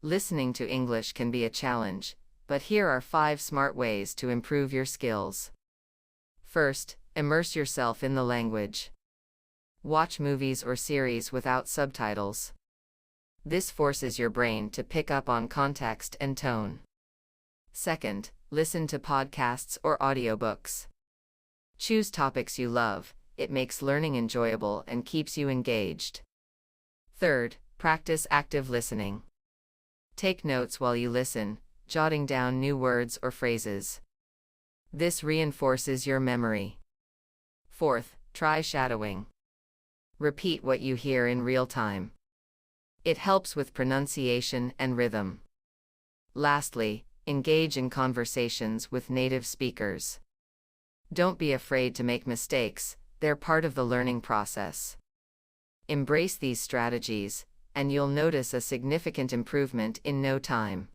Listening to English can be a challenge, but here are 5 smart ways to improve your skills. First, immerse yourself in the language. Watch movies or series without subtitles. This forces your brain to pick up on context and tone. Second, listen to podcasts or audiobooks. Choose topics you love. It makes learning enjoyable and keeps you engaged. Third, practice active listening. Take notes while you listen, jotting down new words or phrases. This reinforces your memory. Fourth, try shadowing. Repeat what you hear in real time. It helps with pronunciation and rhythm. Lastly, engage in conversations with native speakers. Don't be afraid to make mistakes, they're part of the learning process. Embrace these strategies, and you'll notice a significant improvement in no time.